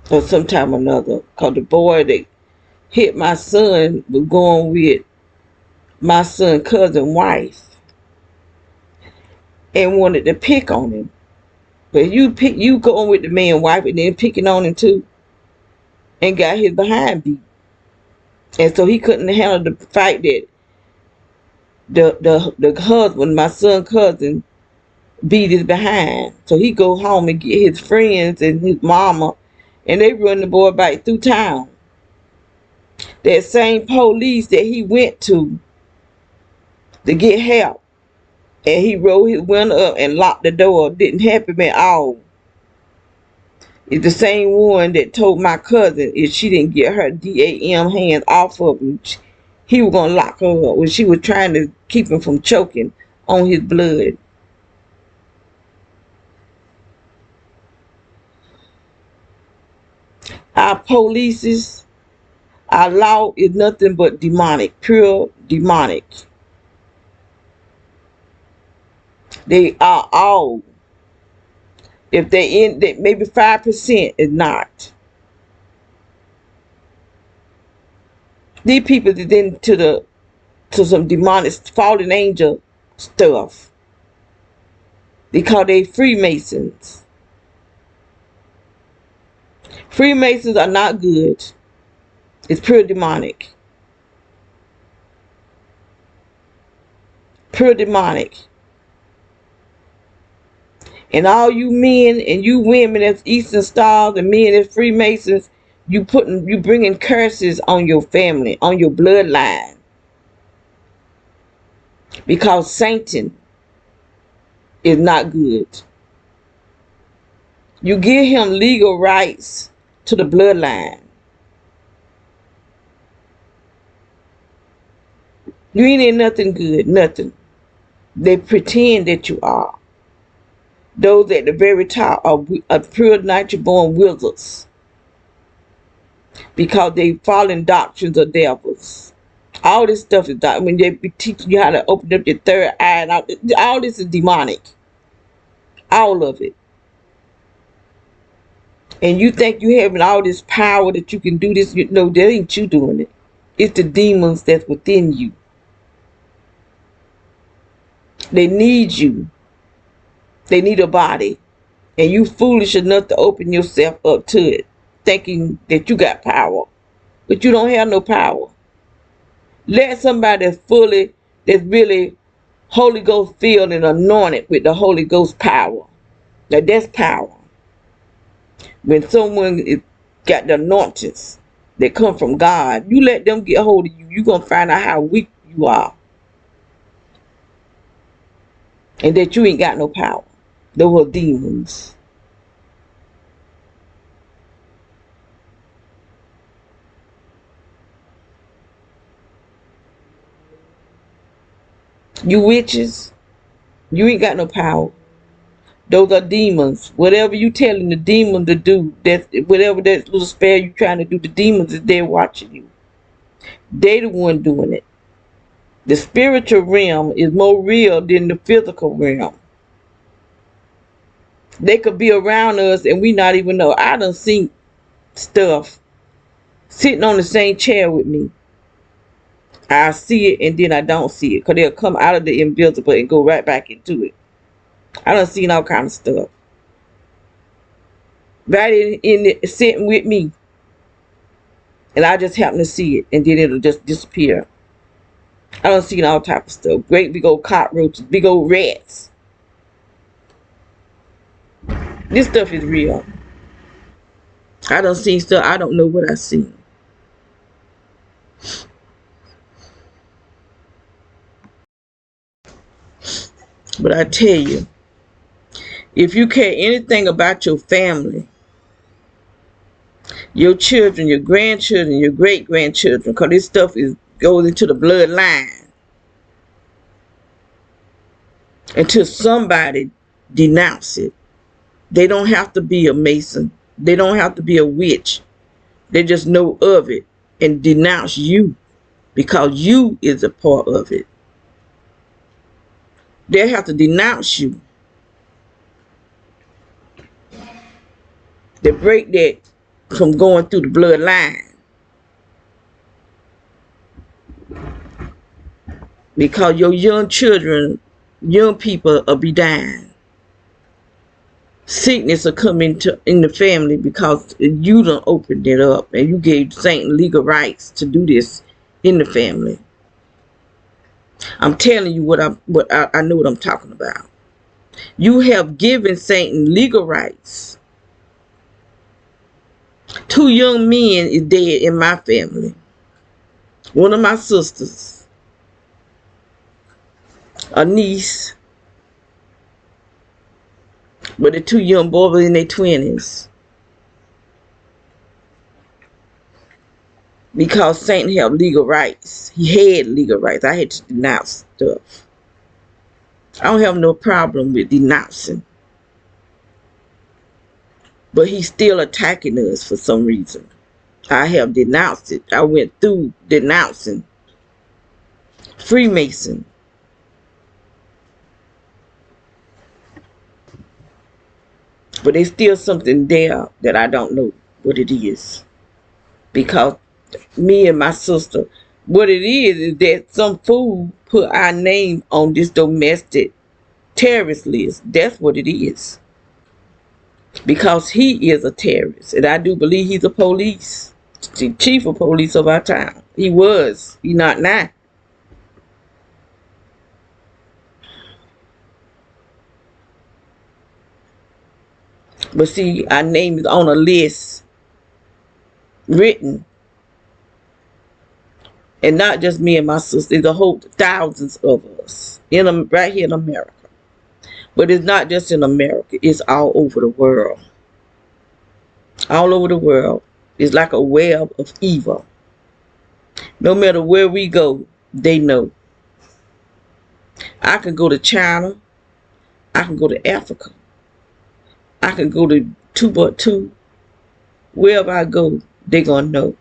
or sometime or another, because the boy that hit my son was going with my son's cousin's wife and wanted to pick on him. But you going with the man's wife and then picking on him too, and got his behind beat. And so he couldn't handle the fight that the husband, my son's cousin, beat his behind. So he go home and get his friends and his mama, and they run the boy back through town. That same police that he went to get help, and he rolled his window up and locked the door, didn't help him at all. It's the same one that told my cousin if she didn't get her DAM hands off of him, he was gonna lock her up when she was trying to keep him from choking on his blood. Our police, our law is nothing but demonic, pure demonic. They are all. If they in, they maybe 5% is not. These people is into some demonic fallen angel stuff. They call they Freemasons. Freemasons are not good. It's pure demonic. Pure demonic. And all you men and you women as Eastern Stars and men as Freemasons, you bringing curses on your family, on your bloodline. Because Satan is not good. You give him legal rights to the bloodline. You ain't in nothing good, nothing. They pretend that you are. Those at the very top are pure natural-born wizards, because they fallen doctrines of devils. All this stuff is when they be teaching you how to open up your third eye, and all this is demonic. All of it. And you think you having all this power that you can do this? No, that ain't you doing it. It's the demons that's within you. They need you. They need a body. And you foolish enough to open yourself up to it, thinking that you got power. But you don't have no power. Let somebody that's really Holy Ghost filled and anointed with the Holy Ghost power. Now that's power. When someone is got the anointings that come from God, you let them get a hold of you, you're going to find out how weak you are. And that you ain't got no power. Those are demons. You witches, you ain't got no power. Those are demons. Whatever you telling the demon to do, whatever that little spell you trying to do, the demons is there watching you. They the one doing it. The spiritual realm is more real than the physical realm. They could be around us and we not even know. I done seen stuff sitting on the same chair with me. I see it and then I don't see it, because they'll come out of the invisible and go right back into it. I done seen all kind of stuff. Right in it, sitting with me. And I just happen to see it and then it'll just disappear. I done seen all type of stuff. Great big old cockroaches, big old rats. This stuff is real. I done seen stuff I don't know what I seen. But I tell you, if you care anything about your family, your children, your grandchildren, your great-grandchildren, because this stuff goes into the bloodline, until somebody denounce it. They don't have to be a Mason. They don't have to be a witch. They just know of it and denounce you because you is a part of it. They have to denounce you. They break that from going through the bloodline. Because your young children, young people will be dying. Sickness will come in the family because you done opened it up and you gave Satan legal rights to do this in the family. I'm telling you what I know what I'm talking about. You have given Satan legal rights. 2 young men is dead in my family. One of my sisters, a niece, but the 2 young boys were in their 20s. Because Satan had legal rights. He had legal rights. I had to denounce stuff. I don't have no problem with denouncing. But he's still attacking us for some reason. I have denounced it. I went through denouncing Freemason. But there's still something there that I don't know what it is. Because me and my sister, what it is that some fool put our name on this domestic terrorist list. That's what it is. Because he is a terrorist. And I do believe he's a police. The chief of police of our town. He was. He's not now. But see, our name is on a list. Written. And not just me and my sister. There's a whole thousands of us. Right here in America. But it's not just in America. It's all over the world. All over the world. It's like a web of evil. No matter where we go, they know. I can go to China. I can go to Africa. I can go to Timbuktu. Wherever I go, they're going to know.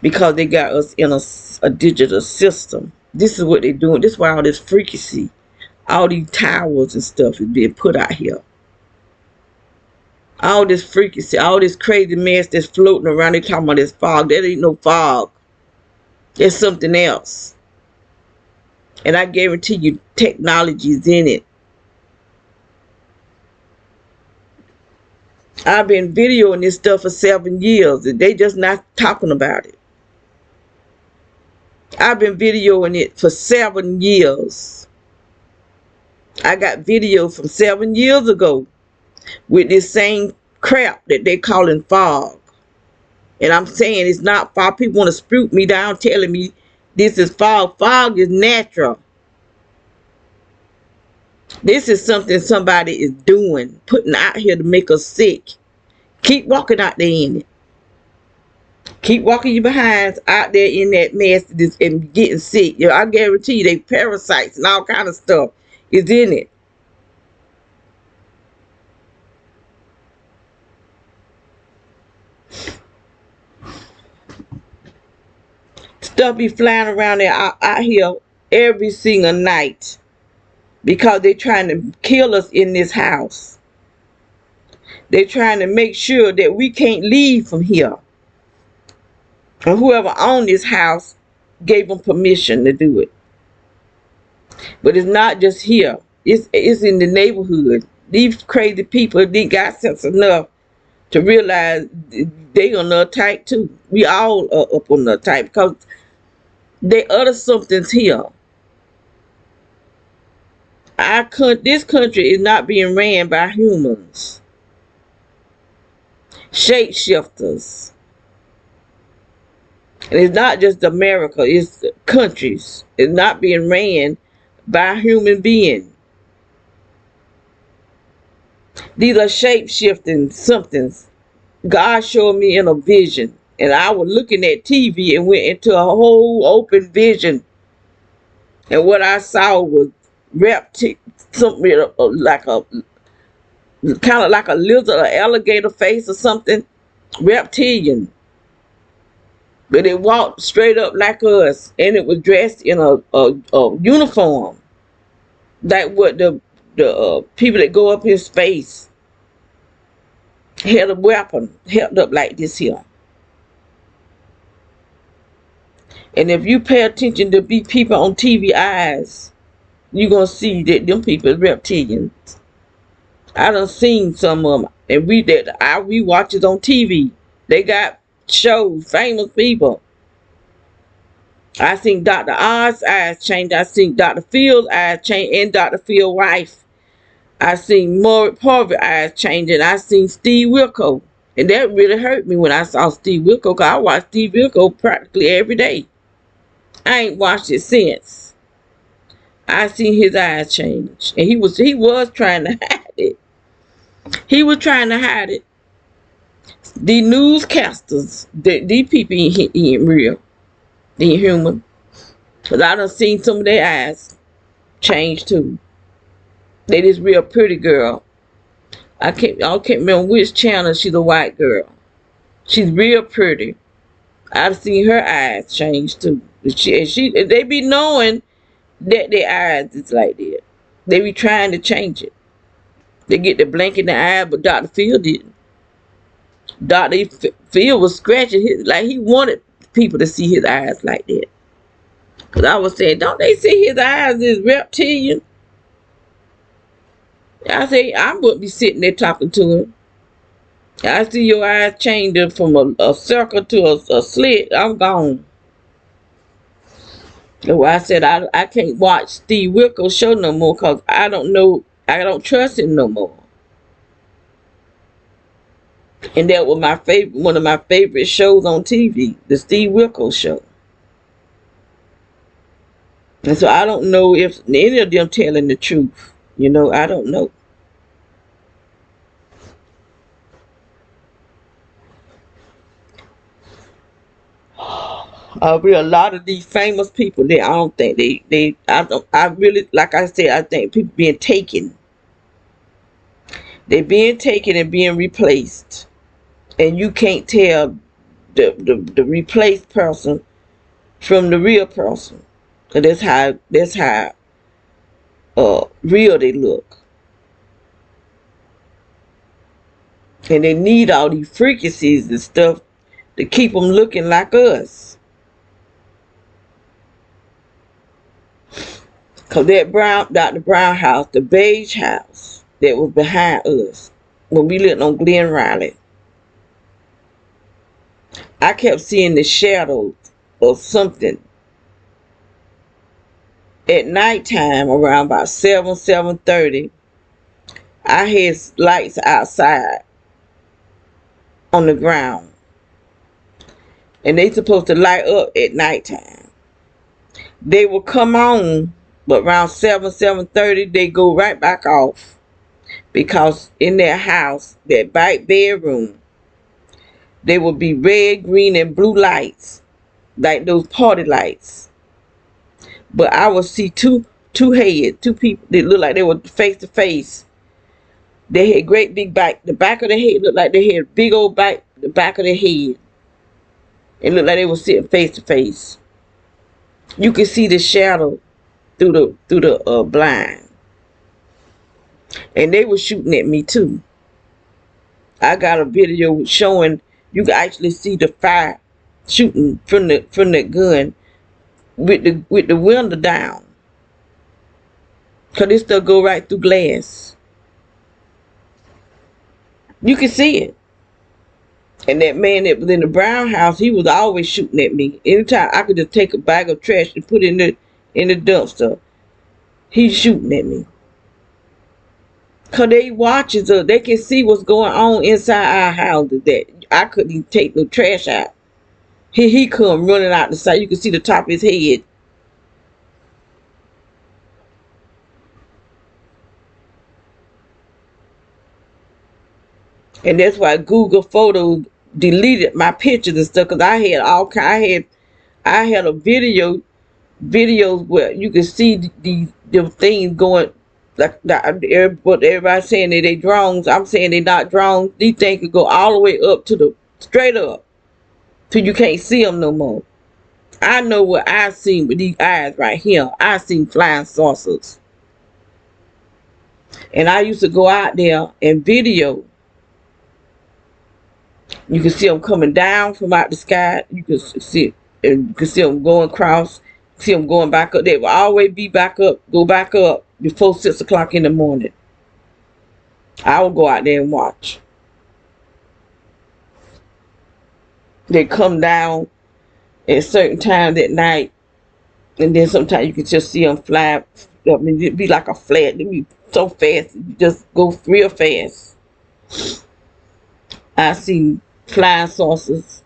Because they got us in a digital system. This is what they're doing. This is why all this freaky, all these towers and stuff is being put out here. All this freaky, all this crazy mess that's floating around. They talking about this fog. That ain't no fog. There's something else. And I guarantee you technology is in it. I've been videoing this stuff for 7 years and they just not talking about it. I've been videoing it for 7 years. I got video from 7 years ago with this same crap that they calling fog. And I'm saying it's not fog. People want to spook me down telling me this is fog. Fog is natural. This is something somebody is doing, putting out here to make us sick. Keep walking out there in it. Keep walking your behinds out there in that mess and getting sick. I guarantee you they parasites and all kind of stuff is in it. Stuff be flying around there out here every single night. Because they're trying to kill us in this house. They're trying to make sure that we can't leave from here. And whoever owned this house gave them permission to do it. But it's not just here. It's in the neighborhood. These crazy people, they got sense enough to realize they're on the attack too. We all are up on the attack because They other something's here. This country is not being ran by humans. Shapeshifters. And it's not just America, it's countries. It's not being ran by human beings. These are shape-shifting somethings. God showed me in a vision. And I was looking at TV and went into a whole open vision. And what I saw was something like a kind of like a lizard or alligator face or something. Reptilian. But it walked straight up like us, and it was dressed in a uniform, like what the people that go up in space had a weapon held up like this here. And if you pay attention to be people on TV eyes, you're gonna see that them people are reptilians. I done seen some of them, and we watch it on TV. They got shows, famous people. I seen Dr. Oz eyes change. I seen Dr. Phil's eyes change, and Dr. Phil's wife. I seen Maury Parvey eyes change, and I seen Steve Wilco. And that really hurt me when I saw Steve Wilco, because I watch Steve Wilco practically every day. I ain't watched it since. I seen his eyes change. And he was trying to hide it. He was trying to hide it. The newscasters, these people ain't real. They ain't human. Because I done seen some of their eyes change too. They this real pretty girl. I can't remember which channel. She's a white girl. She's real pretty. I've seen her eyes change too. They be knowing that their eyes is like that. They be trying to change it. They get the blank in the eye, but Dr. Phil didn't. Dr. Phil was scratching his, like he wanted people to see his eyes like that. Because I was saying, don't they see his eyes is reptilian? I say, I wouldn't be sitting there talking to him. I see your eyes change from a circle to a slit. I'm gone. So I said, I can't watch Steve Wilco's show no more, because I don't know, I don't trust him no more. And that was one of my favorite shows on TV, the Steve Wilco show. And so I don't know if any of them telling the truth. You know, I don't know. A lot of these famous people, I don't think I really, like I said, I think people being taken. They're being taken and being replaced. And you can't tell the replaced person from the real person. And that's how real they look. And they need all these frequencies and stuff to keep them looking like us. Because that Dr. Brown house, the beige house that was behind us when we lived on Glen Riley, I kept seeing the shadows of something at nighttime around about 7:30. I had lights outside on the ground, and they supposed to light up at nighttime. They will come on, but around 7:30 they go right back off, because in their house, that back bedroom, they will be red, green, and blue lights, like those party lights. But I would see two heads, two people that looked like they were face to face. They had great big back. The back of their head looked like they had big old back. The back of their head, it looked like they were sitting face to face. You could see the shadow through the blind, and they were shooting at me too. I got a video showing you can actually see the fire shooting from the gun with the window down, cause this stuff go right through glass. You can see it. And that man that was in the brown house, he was always shooting at me. Anytime I could just take a bag of trash and put it in the dumpster, he's shooting at me. Cause they watches us, they can see what's going on inside our houses that I couldn't even take no trash out. He come running out the side. You can see the top of his head. And that's why Google Photos deleted my pictures and stuff. Cause I had I had a videos where you can see the things going like that. But everybody's saying that they drones. I'm saying they not drones. These things could go all the way up to the straight up till you can't see them no more. I know what I seen with these eyes right here. I seen flying saucers, and I used to go out there and video. You can see them coming down from out the sky. You can see, and you can see them going across. See them going back up. They will always be back up, go back up before 6 o'clock in the morning. I will go out there and watch. They come down at certain times at night, and then sometimes you can just see them fly up. I mean, it'd be like a flat. It'd be so fast, you just go real fast. I see flying saucers.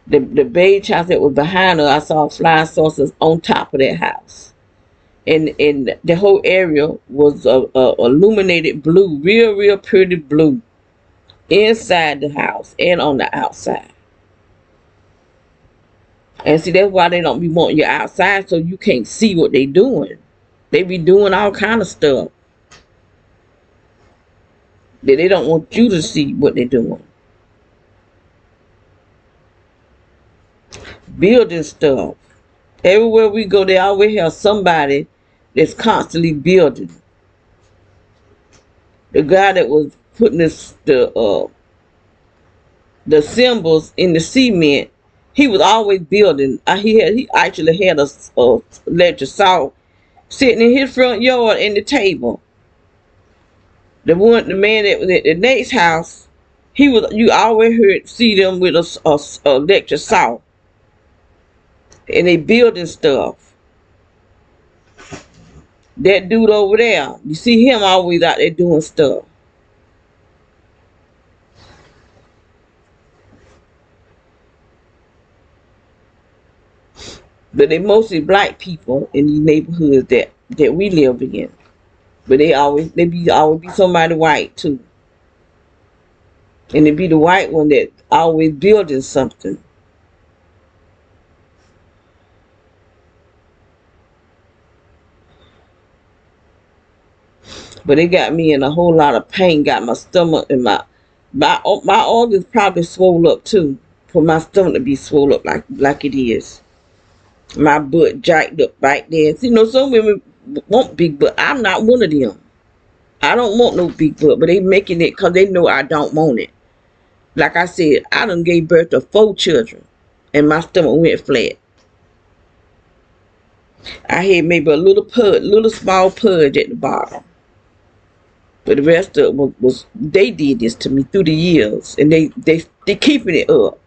The beige house that was behind her, I saw flying saucers on top of that house. And the whole area was illuminated blue, real pretty blue, inside the house and on the outside. And see, that's why they don't be wanting you outside, so you can't see what they doing. They be doing all kind of stuff that they don't want you to see what they're doing. Building stuff. Everywhere we go, they always have somebody that's constantly building. The guy that was putting the symbols in the cement, he was always building. He actually had a electric saw sitting in his front yard in the table. The man that was at the next house, you always see them with a electric saw. And they building stuff. That dude over there, you see him always out there doing stuff. But they mostly black people in these neighborhoods that we live in. But they always be somebody white too. And it be the white one that always building something. But it got me in a whole lot of pain. Got my stomach and my organs probably swole up too. For my stomach to be swole up like it is. My butt jacked up right there. You know, some women want big butt. I'm not one of them. I don't want no big butt, but they making it because they know I don't want it. Like I said, I done gave birth to 4 children, and my stomach went flat. I had maybe a little small pudge at the bottom. But the rest of it was they did this to me through the years, and they keeping it up.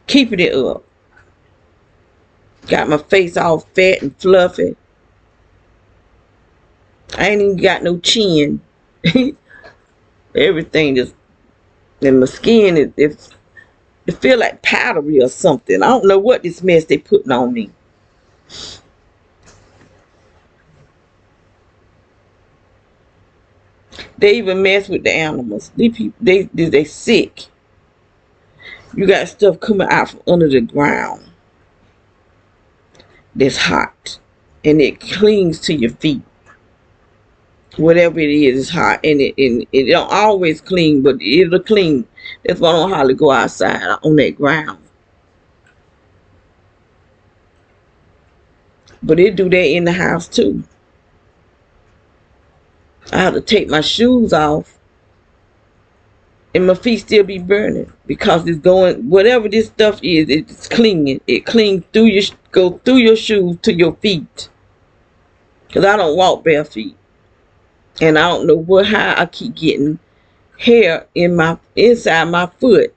Keeping it up. Got my face all fat and fluffy. I ain't even got no chin. Everything just, and my skin, it feel like powdery or something. I don't know what this mess they putting on me. They even mess with the animals. These people, they sick. You got stuff coming out from under the ground that's hot, and it clings to your feet. Whatever it is, it's hot, and it don't always clean, but it'll clean. That's why I don't hardly go outside on that ground. But it do that in the house too. I have to take my shoes off, and my feet still be burning because it's going. Whatever this stuff is, it's clinging. It clings through go through your shoes to your feet. Cause I don't walk bare feet, and I don't know how I keep getting hair in my inside my foot.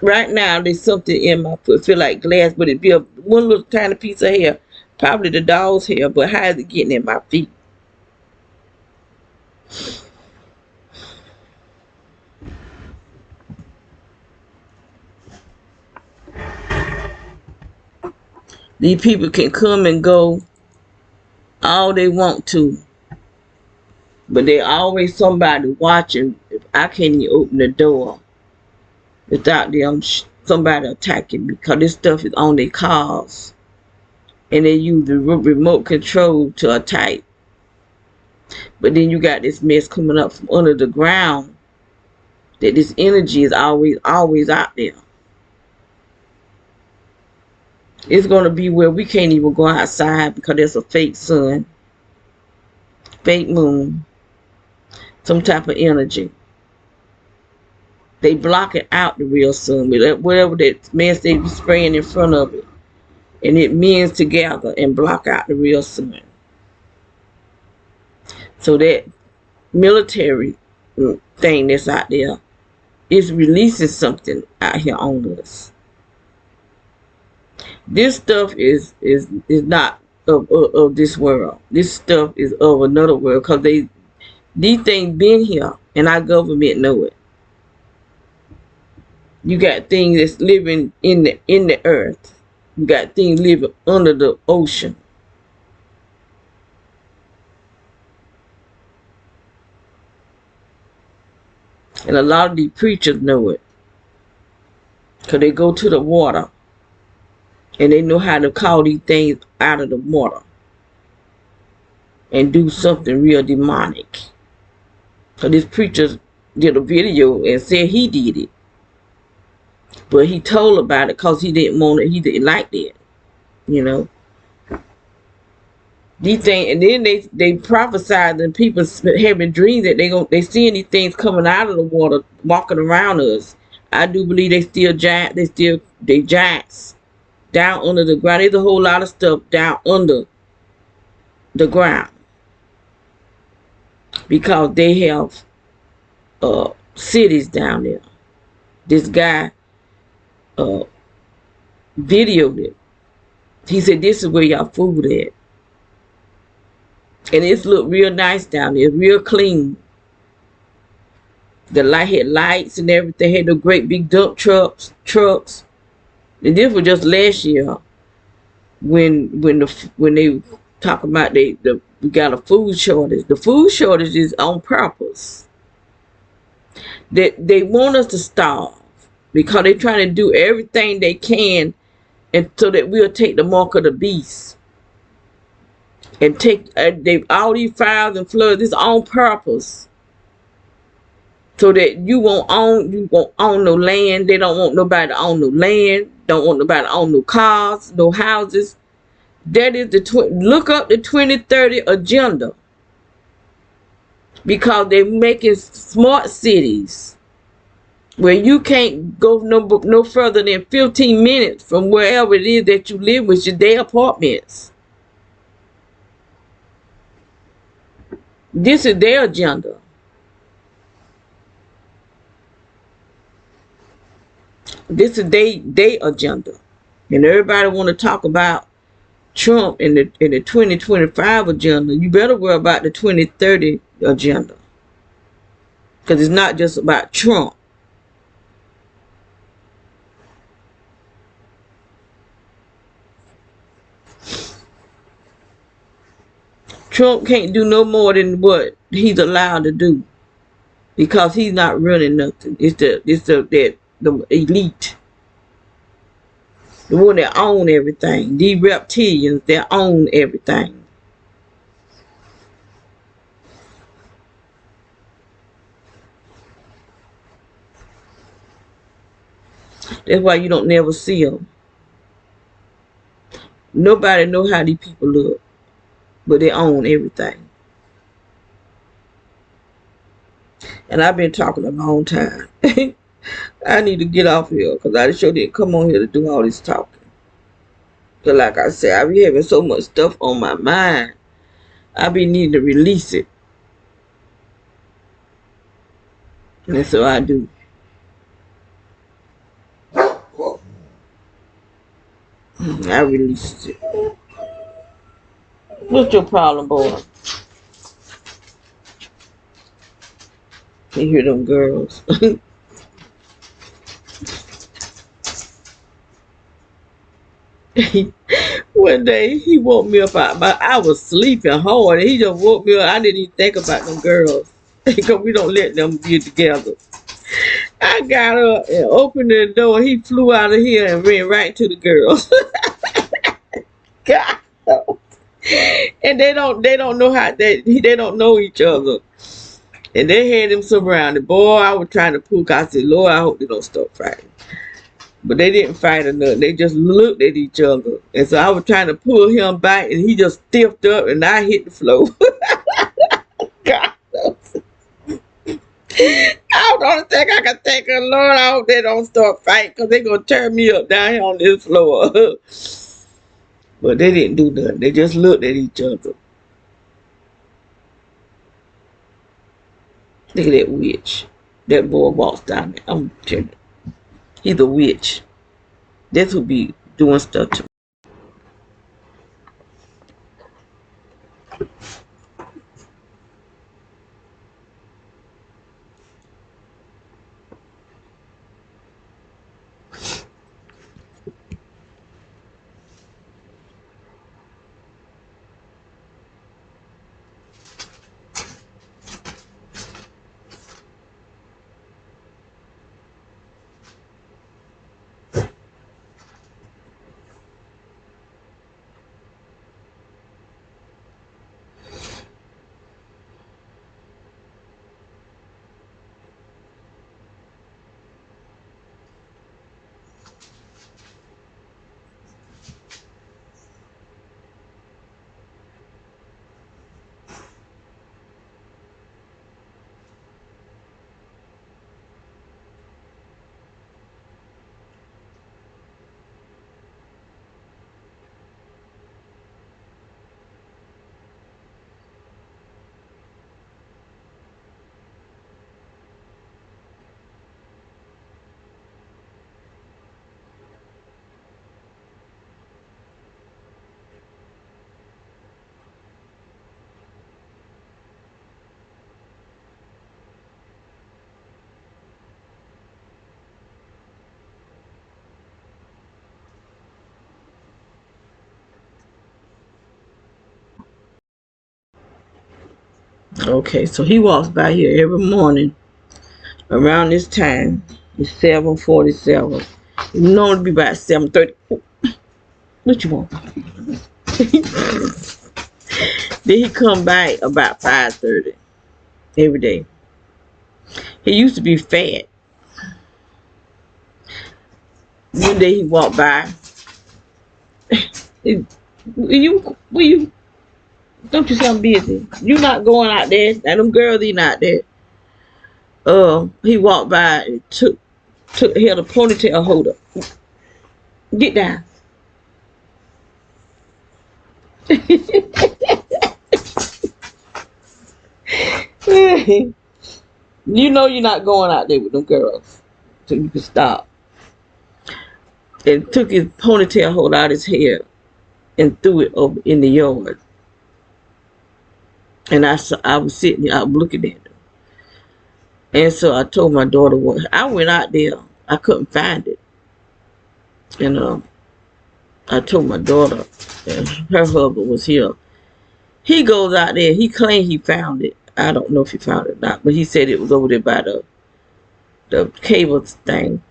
Right now, there's something in my foot. Feel like glass, but it be a one little tiny piece of hair. Probably the dog's hair, but how is it getting in my feet? These people can come and go all they want to, but there's always somebody watching. If I can't even open the door without them, somebody attacking me, because this stuff is on their cars, and they use the remote control to attack. But then you got this mess coming up from under the ground, that this energy is always out there. It's going to be where we can't even go outside because there's a fake sun, fake moon, some type of energy. They blocking out the real sun with whatever that mess they be spraying in front of it. And it mends together and block out the real sun. So that military thing that's out there is releasing something out here on us. This stuff is not of this world. This stuff is of another world, because these things been here and our government know it. You got things that's living in the earth. You got things living under the ocean. And a lot of these preachers know it, because they go to the water and they know how to call these things out of the water and do something real demonic. So this preacher did a video and said he did it, but he told about it because he didn't want it. He didn't like that, you know. These things, and then they prophesied, and people having dreams that they seeing these things coming out of the water, walking around us. I do believe they still giant. They giants down under the ground. There's a whole lot of stuff down under the ground, because they have cities down there. This guy videoed it. He said, "This is where y'all food at." And it's look real nice down there, real clean. The light had lights and everything, had the great big dump trucks. And this was just last year, when they talk about we got a food shortage. The food shortage is on purpose. That they want us to starve, because they're trying to do everything they can, and so that we'll take the mark of the beast. And take all these fires and floods. This on purpose, so that you won't own no land. They don't want nobody to own no land. Don't want nobody to own no cars, no houses. That is look up the 2030 agenda, because they're making smart cities where you can't go no further than 15 minutes from wherever it is that you live, which is their apartments. This is their agenda. This is their agenda. And everybody want to talk about Trump in the 2025 agenda. You better worry about the 2030 agenda, because it's not just about Trump. Trump can't do no more than what he's allowed to do, because he's not running nothing. It's the elite, the one that own everything. These reptilians that own everything. That's why you don't never see them. Nobody know how these people look, but they own everything. And I've been talking a long time. I need to get off here, because I sure didn't come on here to do all this talking. Because like I said, I be having so much stuff on my mind. I be needing to release it. And so I do. I released it. What's your problem, boy? You hear them girls. One day he woke me up I was sleeping hard and he just woke me up. I didn't even think about them girls. Because we don't let them be together. I got up and opened the door. He flew out of here and ran right to the girls. God. And they don't know how they don't know each other. And they had him surrounded. Boy, I was trying to pull. I said, Lord, I hope they don't stop fighting. But they didn't fight or nothing. They just looked at each other. And so I was trying to pull him back and he just stiffed up and I hit the floor. God. I don't think I can take it, Lord. I hope they don't start fighting because they're going to turn me up down here on this floor. But they didn't do nothing. They just looked at each other. Look at that witch. That boy walks down there. I'm telling you. He's a witch. That's who be doing stuff to me. Okay, so he walks by here every morning around this time. It's 7:47. It normally be about 7:30. What you want? Then he come back about 5:30 every day. He used to be fat. One day he walked by. Will you don't you sound busy? You not going out there. And them girls ain't out there. He walked by and held a ponytail holder. Get down. You know you're not going out there with them girls. So you can stop. And took his ponytail holder out his hair and threw it over in the yard. And I was sitting there, I was looking at him. And so I told my daughter what I went out there. I couldn't find it. And I told my daughter, and her husband was here. He goes out there. He claimed he found it. I don't know if he found it or not, but he said it was over there by the cable thing.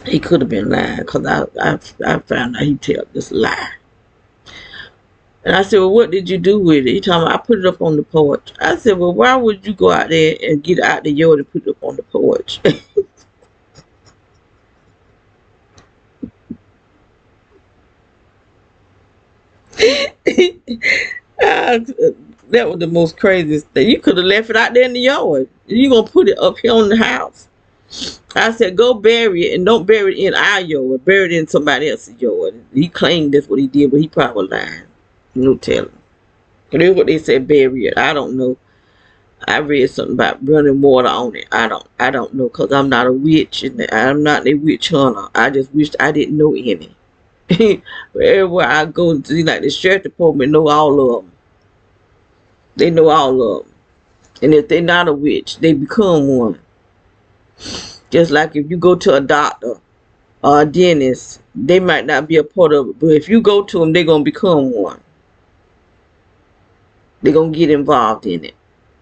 He could have been lying because I found out he tell this lie. And I said, well, what did you do with it? He told me, I put it up on the porch. I said, well, why would you go out there and get out the yard and put it up on the porch? That was the most craziest thing. You could have left it out there in the yard. You gonna put it up here on the house. I said, go bury it and don't bury it in our yard. Bury it in somebody else's yard. He claimed that's what he did, but he probably lying. No telling. That's what they said, bury it. I don't know. I read something about running water on it. I don't know, because I'm not a witch and I'm not a witch hunter. I just wish I didn't know any. But everywhere I go, see, like the sheriff department know all of them. They know all of them. And if they're not a witch, they become one. Just like if you go to a doctor or a dentist, they might not be a part of it. But if you go to them, they're going to become one. They're going to get involved in it.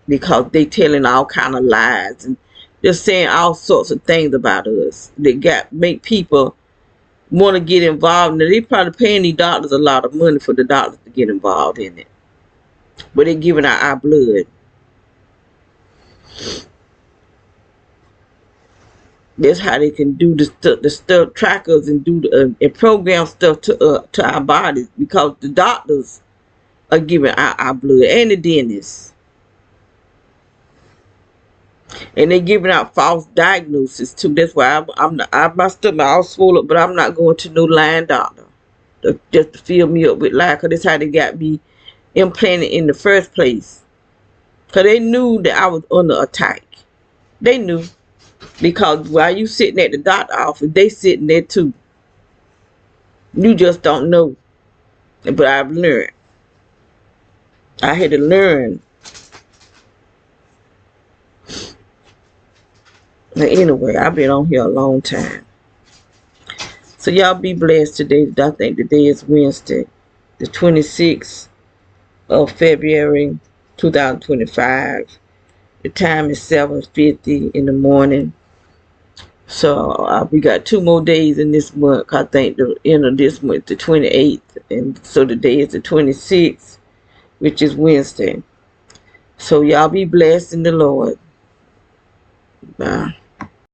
Because they telling all kind of lies and just saying all sorts of things about us. They make people want to get involved. And they probably paying these doctors a lot of money for the doctors to get involved in it. But they're giving out our blood. That's how they can do the stuff trackers and do and program stuff to our bodies, because the doctors are giving out our blood, and the dentists, and they're giving out false diagnoses too. That's why I'm not, my stomach all swollen up, but I'm not going to no lying doctor just to fill me up with lies, because that's how they got me implanted in the first place. Because they knew that I was under attack. They knew. Because while you sitting at the doctor office, they sitting there too. You just don't know. But I've learned. I had to learn. Anyway, I've been on here a long time. So y'all be blessed today. I think today is Wednesday, the 26th of February, 2025. The time is 7:50 in the morning. So we got 2 more days in this month. I think the end of this month, the 28th. And so today is the 26th, which is Wednesday. So y'all be blessed in the Lord. Bye.